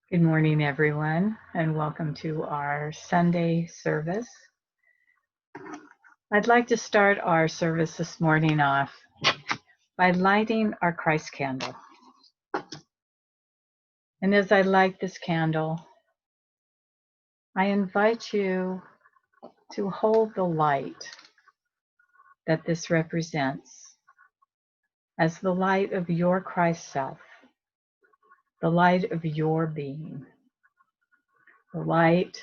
Good morning, everyone, and welcome to our Sunday service. I'd like to start our service this morning off by lighting our Christ candle. And as I light this candle, I invite you to hold the light that this represents as the light of your Christ self, the light of your being, the light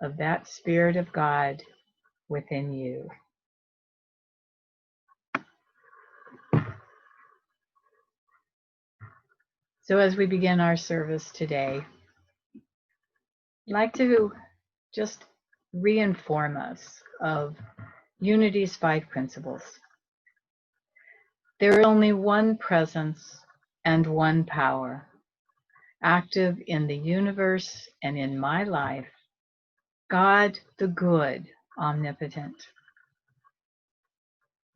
of that Spirit of God within you. So as we begin our service today, I'd like to just reinform us of Unity's 5 principles. There is only one presence and one power, active in the universe and in my life, God the good, omnipotent.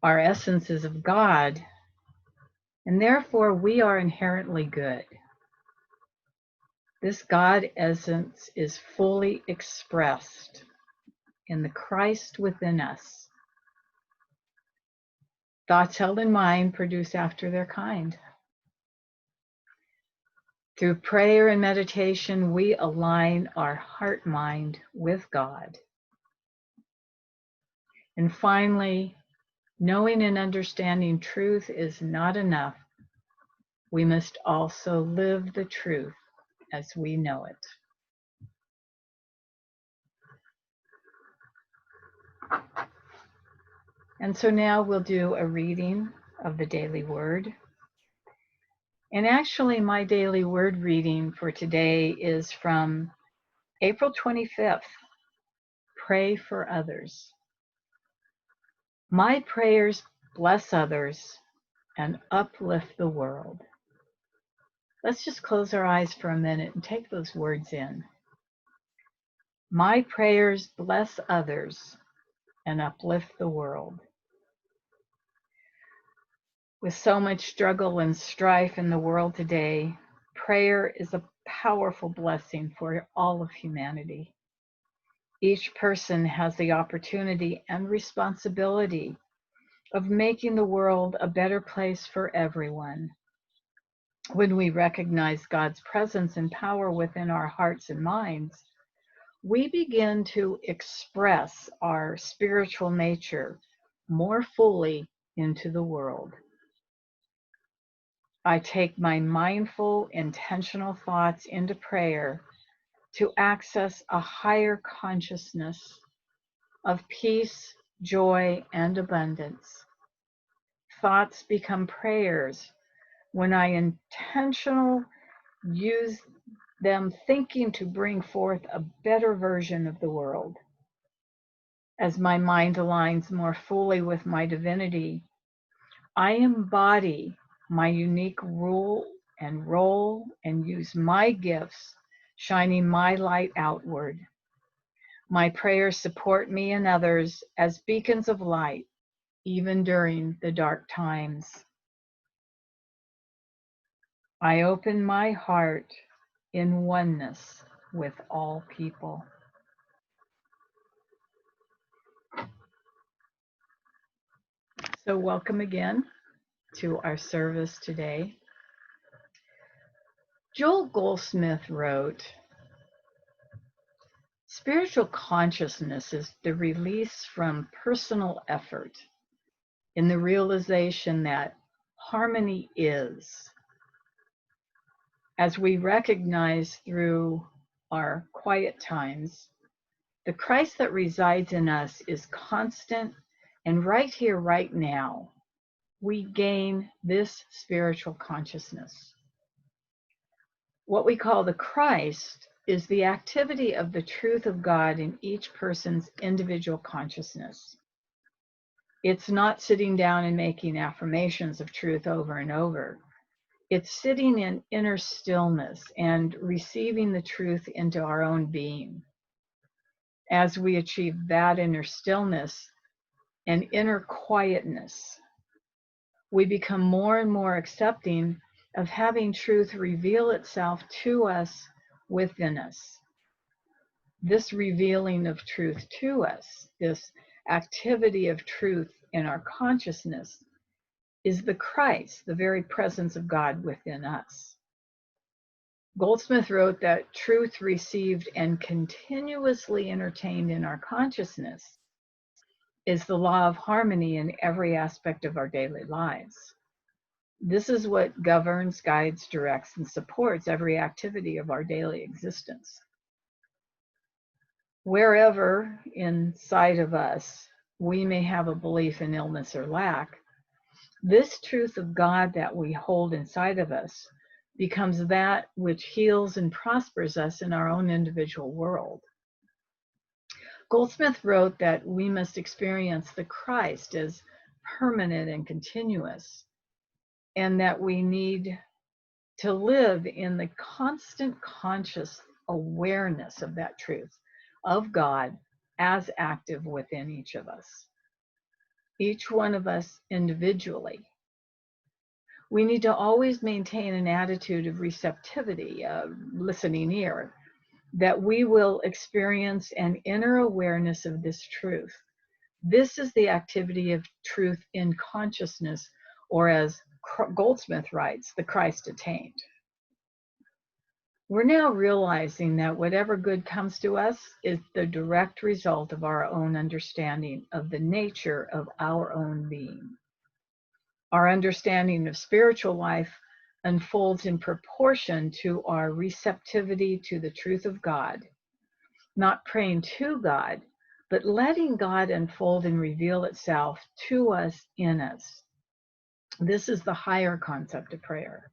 Our essence is of God, and therefore we are inherently good. This God essence is fully expressed in the Christ within us. Thoughts held in mind produce after their kind. Through prayer and meditation, we align our heart-mind with God. And finally, knowing and understanding truth is not enough. We must also live the truth as we know it. And so now we'll do a reading of the daily word. And actually, my daily word reading for today is from April 25th. Pray for others. My prayers bless others and uplift the world. Let's just close our eyes for a minute and take those words in. My prayers bless others and uplift the world. With so much struggle and strife in the world today, prayer is a powerful blessing for all of humanity. Each person has the opportunity and responsibility of making the world a better place for everyone. When we recognize God's presence and power within our hearts and minds, we begin to express our spiritual nature more fully into the world. I take my mindful, intentional thoughts into prayer to access a higher consciousness of peace, joy, and abundance. Thoughts become prayers when I intentionally use them thinking to bring forth a better version of the world. As my mind aligns more fully with my divinity, I embody my unique role and use my gifts, shining my light outward. My prayers support me and others as beacons of light, even during the dark times. I open my heart in oneness with all people. So welcome again to our service today. Joel Goldsmith wrote, "Spiritual consciousness is the release from personal effort in the realization that harmony is." As we recognize through our quiet times, the Christ that resides in us is constant and right here, right now, we gain this spiritual consciousness. What we call the Christ is the activity of the truth of God in each person's individual consciousness. It's not sitting down and making affirmations of truth over and over. It's sitting in inner stillness and receiving the truth into our own being. As we achieve that inner stillness and inner quietness, we become more and more accepting of having truth reveal itself to us within us. This revealing of truth to us, this activity of truth in our consciousness, is the Christ, the very presence of God within us. Goldsmith wrote that truth received and continuously entertained in our consciousness is the law of harmony in every aspect of our daily lives. This is what governs, guides, directs, and supports every activity of our daily existence. Wherever inside of us we may have a belief in illness or lack, this truth of God that we hold inside of us becomes that which heals and prospers us in our own individual world. Goldsmith wrote that we must experience the Christ as permanent and continuous, and that we need to live in the constant conscious awareness of that truth, of God as active within each of us, each one of us individually. We need to always maintain an attitude of receptivity, a listening ear, that we will experience an inner awareness of this truth. This is the activity of truth in consciousness, or as Goldsmith writes, the Christ attained. We're now realizing that whatever good comes to us is the direct result of our own understanding of the nature of our own being. Our understanding of spiritual life unfolds in proportion to our receptivity to the truth of God, not praying to God, but letting God unfold and reveal itself to us in us. This is the higher concept of prayer.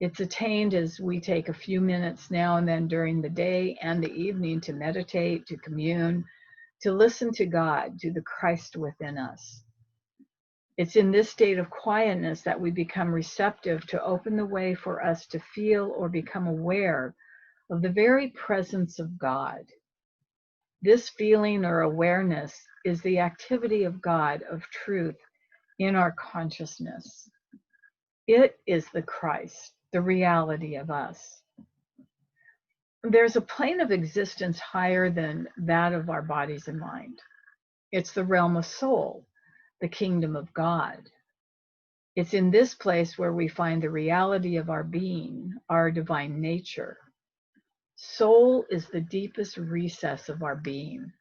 It's attained as we take a few minutes now and then during the day and the evening to meditate, to commune, to listen to God, to the Christ within us. It's in this state of quietness that we become receptive to open the way for us to feel or become aware of the very presence of God. This feeling or awareness is the activity of God, of truth, in our consciousness. It is the Christ, the reality of us. There's a plane of existence higher than that of our bodies and mind. It's the realm of soul, the kingdom of God. It's in this place where we find the reality of our being, our divine nature. Soul is the deepest recess of our being.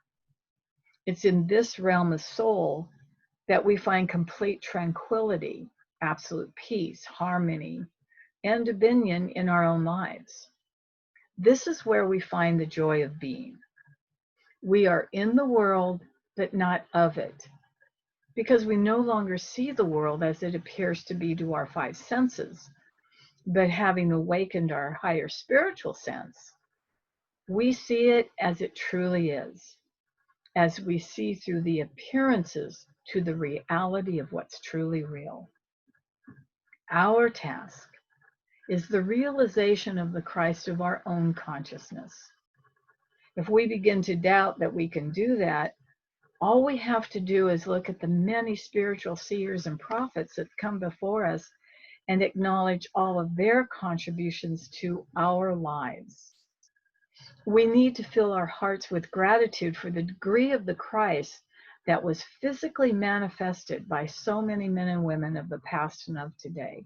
It's in this realm of soul that we find complete tranquility, absolute peace, harmony, and dominion in our own lives. This is where we find the joy of being. We are in the world, but not of it, because we no longer see the world as it appears to be to our five senses, but having awakened our higher spiritual sense, we see it as it truly is, as we see through the appearances to the reality of what's truly real. Our task is the realization of the Christ of our own consciousness. If we begin to doubt that we can do that, all we have to do is look at the many spiritual seers and prophets that come before us and acknowledge all of their contributions to our lives. We need to fill our hearts with gratitude for the degree of the Christ that was physically manifested by so many men and women of the past and of today.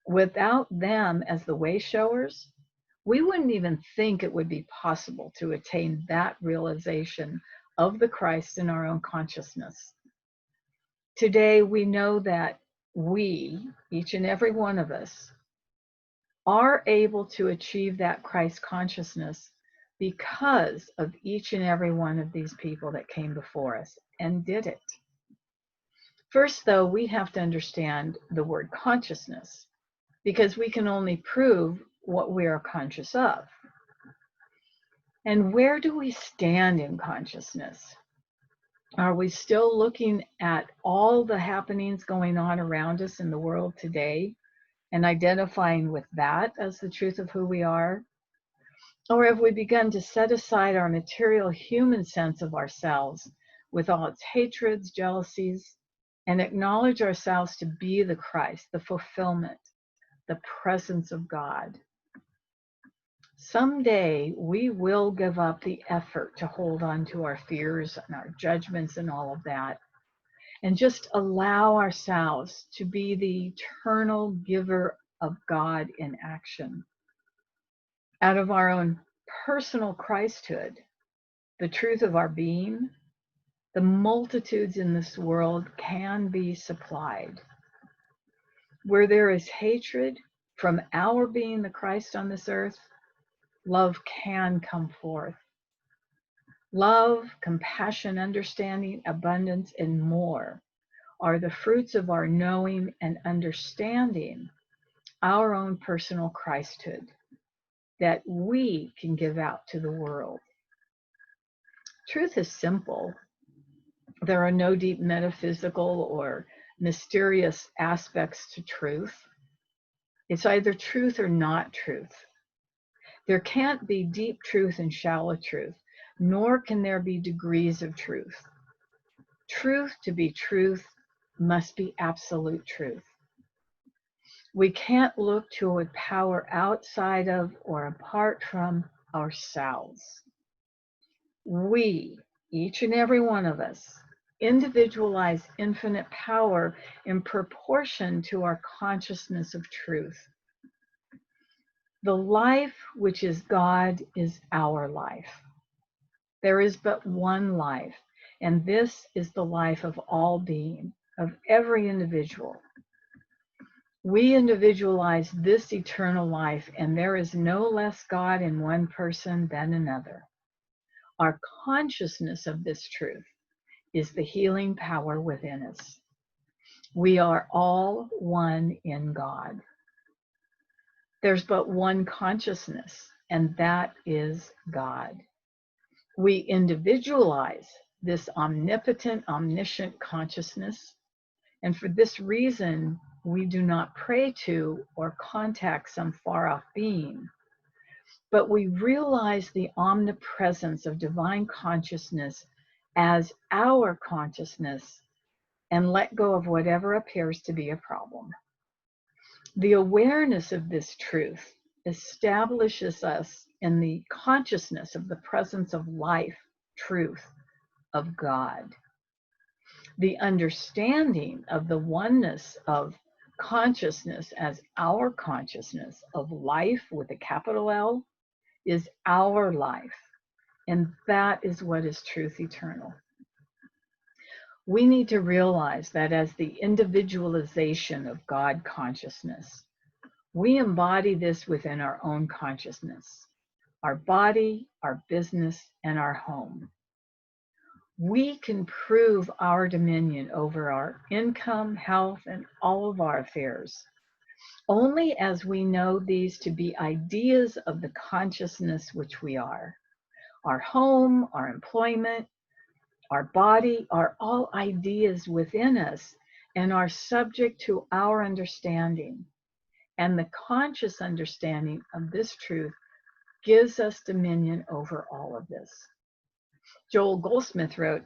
Without them as the way showers, we wouldn't even think it would be possible to attain that realization of the Christ in our own consciousness. Today, we know that we, each and every one of us, are able to achieve that Christ consciousness because of each and every one of these people that came before us and did it. First, though, we have to understand the word consciousness, because we can only prove what we are conscious of. And where do we stand in consciousness? Are we still looking at all the happenings going on around us in the world today and identifying with that as the truth of who we are? Or have we begun to set aside our material human sense of ourselves with all its hatreds, jealousies, and acknowledge ourselves to be the Christ, the fulfillment, the presence of God? Someday we will give up the effort to hold on to our fears and our judgments and all of that, and just allow ourselves to be the eternal giver of God in action. Out of our own personal Christhood, the truth of our being, the multitudes in this world can be supplied. Where there is hatred from our being the Christ on this earth, love can come forth. Love, compassion, understanding, abundance, and more are the fruits of our knowing and understanding our own personal Christhood that we can give out to the world. Truth is simple. There are no deep metaphysical or mysterious aspects to truth. It's either truth or not truth. There can't be deep truth and shallow truth, nor can there be degrees of truth. Truth to be truth must be absolute truth. We can't look to a power outside of or apart from ourselves. We, each and every one of us, individualize infinite power in proportion to our consciousness of truth. The life which is God is our life. There is but one life, and this is the life of all being, of every individual. We individualize this eternal life, and there is no less God in one person than another. Our consciousness of this truth is the healing power within us. We are all one in God. There's but one consciousness, and that is God. We individualize this omnipotent, omniscient consciousness, and for this reason, we do not pray to or contact some far-off being, but we realize the omnipresence of divine consciousness as our consciousness and let go of whatever appears to be a problem. The awareness of this truth establishes us in the consciousness of the presence of life, truth, of God. The understanding of the oneness of consciousness as our consciousness of life with a capital L is our life, and that is what is truth eternal. We need to realize that as the individualization of God consciousness, we embody this within our own consciousness, our body, our business, and our home. We can prove our dominion over our income, health, and all of our affairs only as we know these to be ideas of the consciousness which we are. Our home, our employment, our body are all ideas within us and are subject to our understanding. And the conscious understanding of this truth gives us dominion over all of this. Joel Goldsmith wrote,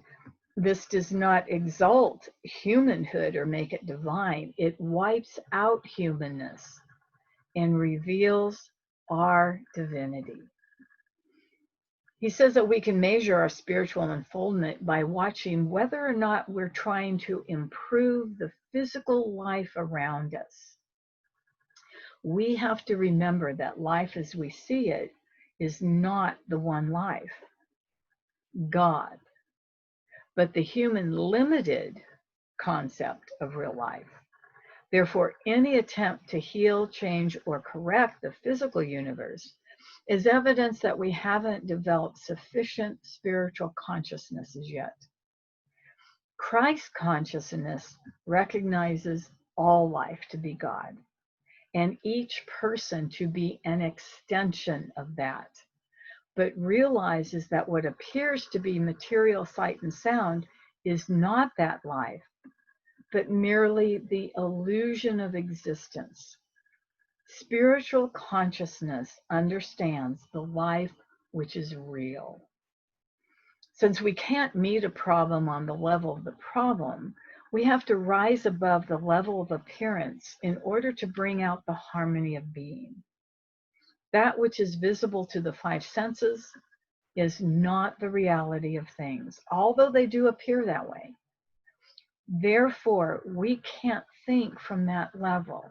"This does not exalt humanhood or make it divine. It wipes out humanness and reveals our divinity." He says that we can measure our spiritual unfoldment by watching whether or not we're trying to improve the physical life around us. We have to remember that life as we see it is not the one life, God, but the human limited concept of real life. Therefore, any attempt to heal, change, or correct the physical universe is evidence that we haven't developed sufficient spiritual consciousness as yet. Christ consciousness recognizes all life to be God, and each person to be an extension of that, but realizes that what appears to be material sight and sound is not that life, but merely the illusion of existence. Spiritual consciousness understands the life which is real. Since we can't meet a problem on the level of the problem, we have to rise above the level of appearance in order to bring out the harmony of being. That which is visible to the five senses is not the reality of things, although they do appear that way. Therefore, we can't think from that level.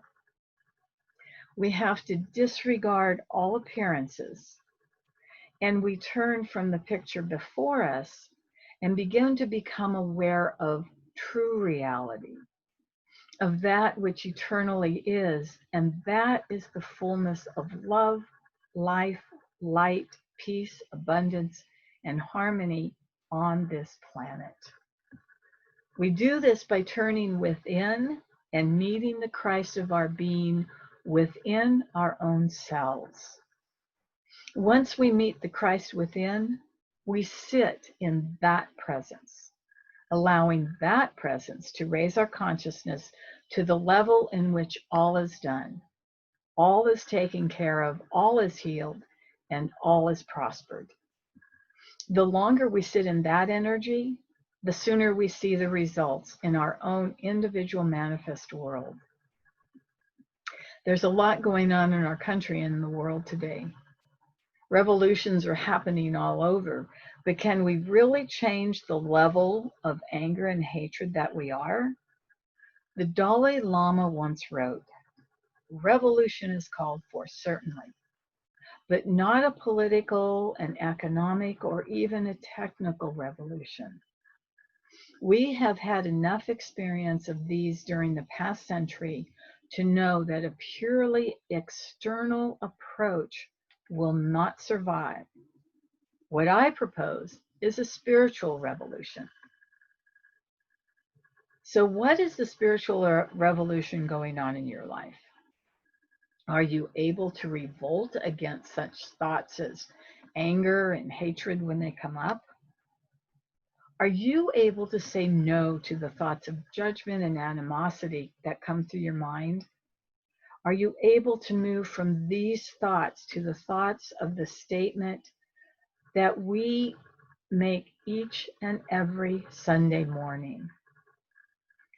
We have to disregard all appearances, and we turn from the picture before us and begin to become aware of true reality, of that which eternally is, and that is the fullness of love, life, light, peace, abundance, and harmony on this planet. We do this by turning within and meeting the Christ of our being within our own selves. Once we meet the Christ within, we sit in that presence, allowing that presence to raise our consciousness to the level in which all is done, all is taken care of, all is healed, and all is prospered. The longer we sit in that energy, the sooner we see the results in our own individual manifest world. There's a lot going on in our country and in the world today. Revolutions are happening all over, but can we really change the level of anger and hatred that we are? The Dalai Lama once wrote, "Revolution is called for, certainly, but not a political, an economic, or even a technical revolution. We have had enough experience of these during the past century to know that a purely external approach will not survive. What I propose is a spiritual revolution." So what is the spiritual revolution going on in your life? Are you able to revolt against such thoughts as anger and hatred when they come up? Are you able to say no to the thoughts of judgment and animosity that come through your mind? Are you able to move from these thoughts to the thoughts of the statement that we make each and every Sunday morning?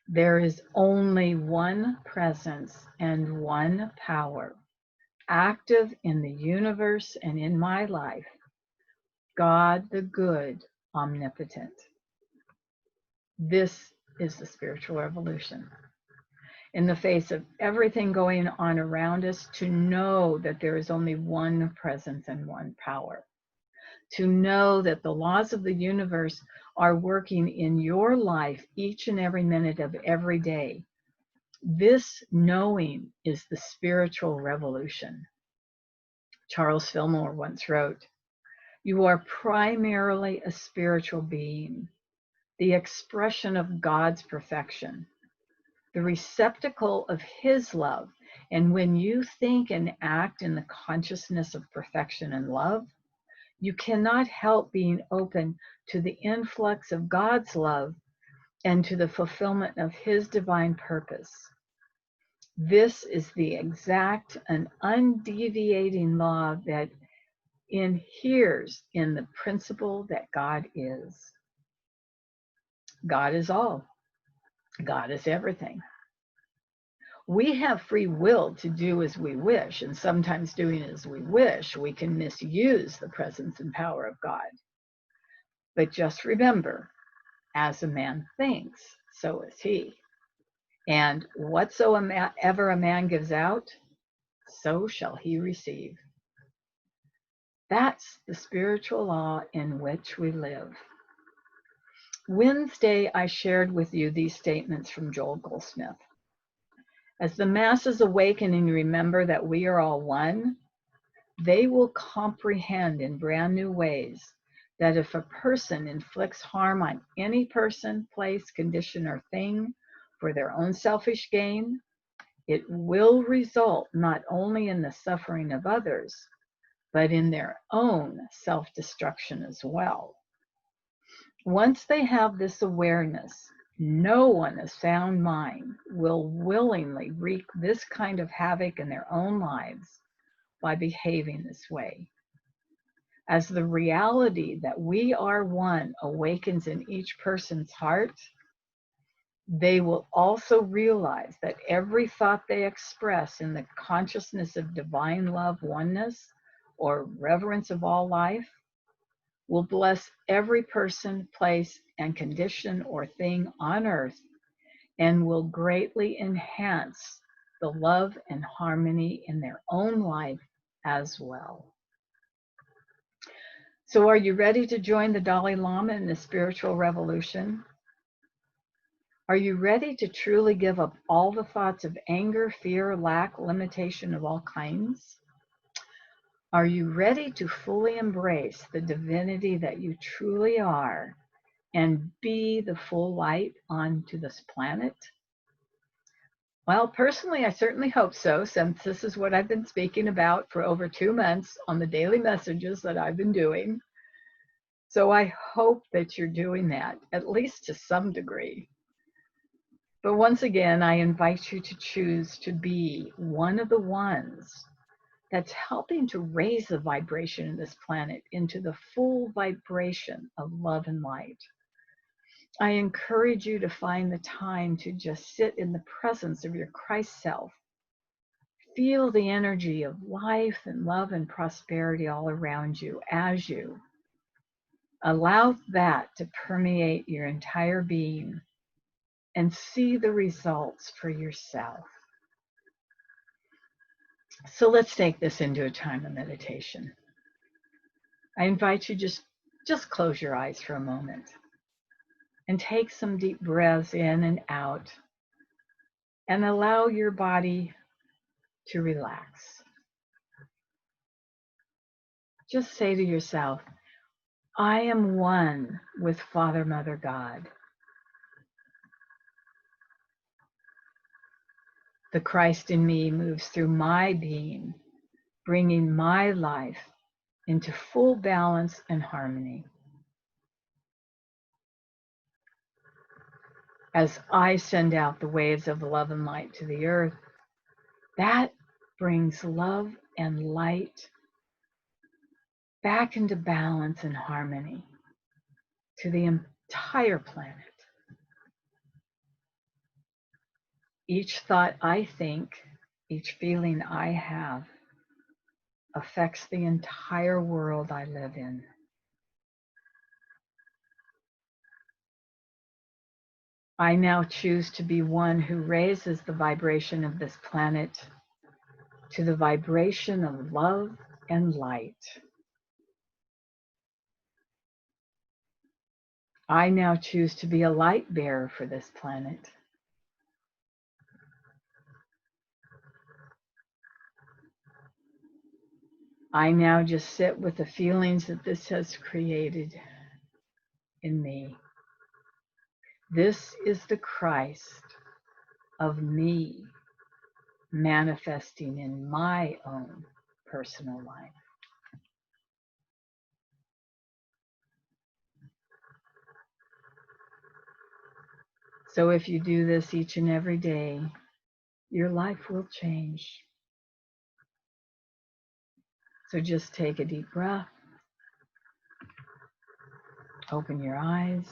There is only one presence and one power active in the universe and in my life, God the good, omnipotent. This is the spiritual revolution. In the face of everything going on around us, to know that there is only one presence and one power. To know that the laws of the universe are working in your life each and every minute of every day. This knowing is the spiritual revolution. Charles Fillmore once wrote, "You are primarily a spiritual being, the expression of God's perfection, the receptacle of His love. And when you think and act in the consciousness of perfection and love, you cannot help being open to the influx of God's love and to the fulfillment of His divine purpose. This is the exact and undeviating law that inheres in the principle that God is. God is all. God is everything. We have free will to do as we wish, and sometimes doing as we wish, we can misuse the presence and power of God. But just remember, as a man thinks, so is he. And whatsoever a man gives out, so shall he receive." That's the spiritual law in which we live. Wednesday, I shared with you these statements from Joel Goldsmith. As the masses awaken and remember that we are all one, they will comprehend in brand new ways that if a person inflicts harm on any person, place, condition, or thing for their own selfish gain, it will result not only in the suffering of others, but in their own self-destruction as well. Once they have this awareness, no one of sound mind will willingly wreak this kind of havoc in their own lives by behaving this way. As the reality that we are one awakens in each person's heart, They will also realize that every thought they express in the consciousness of divine love, oneness, or reverence of all life will bless every person, place, and condition or thing on earth and will greatly enhance the love and harmony in their own life as well. So, are you ready to join the Dalai Lama in the spiritual revolution? Are you ready to truly give up all the thoughts of anger, fear, lack, limitation of all kinds? Are you ready to fully embrace the divinity that you truly are and be the full light onto this planet? Well, personally, I certainly hope so, since this is what I've been speaking about for over 2 months on the daily messages that I've been doing. So I hope that you're doing that, at least to some degree. But once again, I invite you to choose to be one of the ones that's helping to raise the vibration of this planet into the full vibration of love and light. I encourage you to find the time to just sit in the presence of your Christ self. Feel the energy of life and love and prosperity all around you as you allow that to permeate your entire being and see the results for yourself. So let's take this into a time of meditation. I invite you just close your eyes for a moment and take some deep breaths in and out and allow your body to relax. Just say to yourself, I am one with Father, Mother, God. The Christ in me moves through my being, bringing my life into full balance and harmony. As I send out the waves of love and light to the earth, that brings love and light back into balance and harmony to the entire planet. Each thought I think, each feeling I have, affects the entire world I live in. I now choose to be one who raises the vibration of this planet to the vibration of love and light. I now choose to be a light bearer for this planet. I now just sit with the feelings that this has created in me. This is the Christ of me manifesting in my own personal life. So if you do this each and every day, your life will change. So just take a deep breath, open your eyes,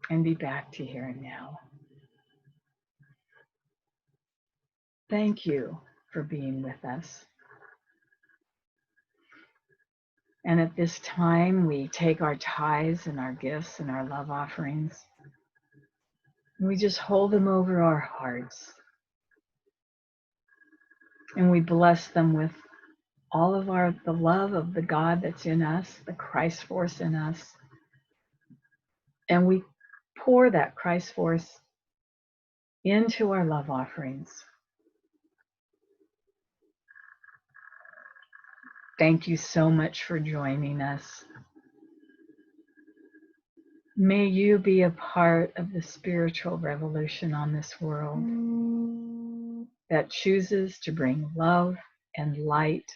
and be back to here and now. Thank you for being with us. And at this time, we take our tithes and our gifts and our love offerings, and we just hold them over our hearts. And we bless them with all of the love of the God that's in us, the Christ force in us. And we pour that Christ force into our love offerings. Thank you so much for joining us. May you be a part of the spiritual revolution on this world that chooses to bring love and light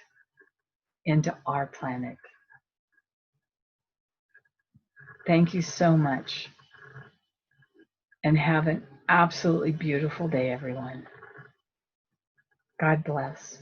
into our planet. Thank you so much, and have an absolutely beautiful day, everyone. God bless.